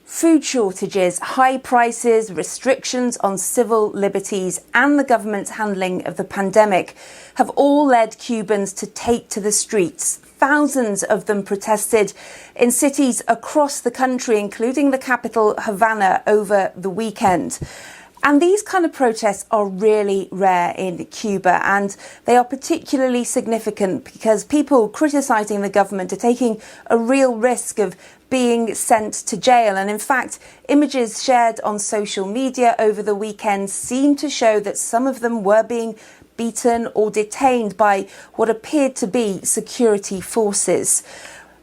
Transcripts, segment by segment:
Food shortages, high prices, restrictions on civil liberties and the government's handling of the pandemic have all led Cubans to take to the streets. Thousands of them protested in cities across the country, including the capital, Havana, over the weekend. And these kind of protests are really rare in Cuba, and they are particularly significant because people criticising the government are taking a real risk of being sent to jail. And in fact, images shared on social media over the weekend seem to show that some of them were being beaten or detained by what appeared to be security forces.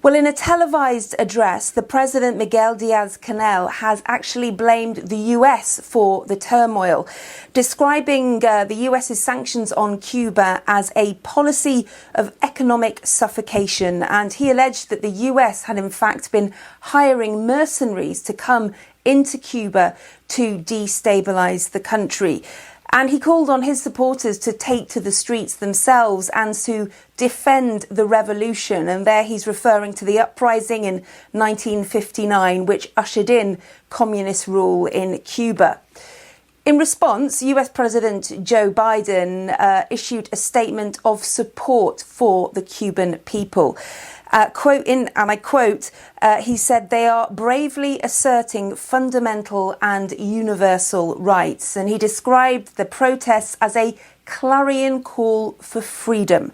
Well, in a televised address, the President Miguel Diaz-Canel has actually blamed the US for the turmoil, describing the US's sanctions on Cuba as a policy of economic suffocation. And he alleged that the US had in fact been hiring mercenaries to come into Cuba to destabilise the country. And he called on his supporters to take to the streets themselves and to defend the revolution. And there he's referring to the uprising in 1959, which ushered in communist rule in Cuba. In response, US President Joe Biden issued a statement of support for the Cuban people. He said they are bravely asserting fundamental and universal rights. And he described the protests as a clarion call for freedom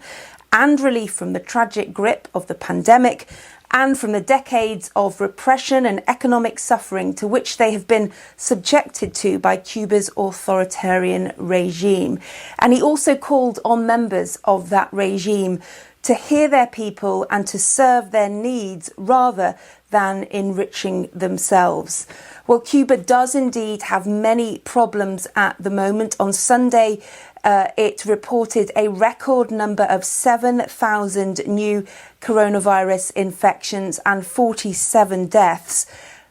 and relief from the tragic grip of the pandemic and from the decades of repression and economic suffering to which they have been subjected to by Cuba's authoritarian regime. And he also called on members of that regime to hear their people and to serve their needs rather than enriching themselves. Well, Cuba does indeed have many problems at the moment. On Sunday, it reported a record number of 7,000 new coronavirus infections and 47 deaths.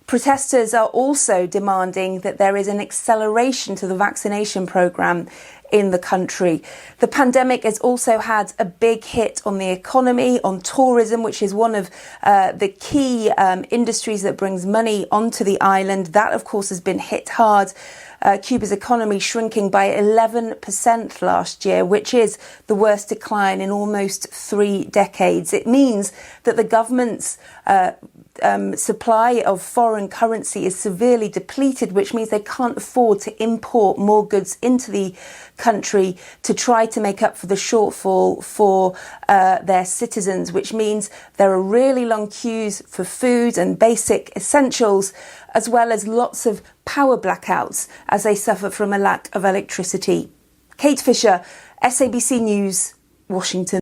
Protesters are also demanding that there is an acceleration to the vaccination programme in the country. The pandemic has also had a big hit on the economy, on tourism, which is one of the key industries that brings money onto the island. That, of course, has been hit hard. Cuba's economy shrinking by 11% last year, which is the worst decline in almost 3 decades. It means that the government's supply of foreign currency is severely depleted, which means they can't afford to import more goods into the country to try to make up for the shortfall for their citizens, which means there are really long queues for food and basic essentials, as well as lots of power blackouts as they suffer from a lack of electricity. Kate Fisher, SABC News, Washington.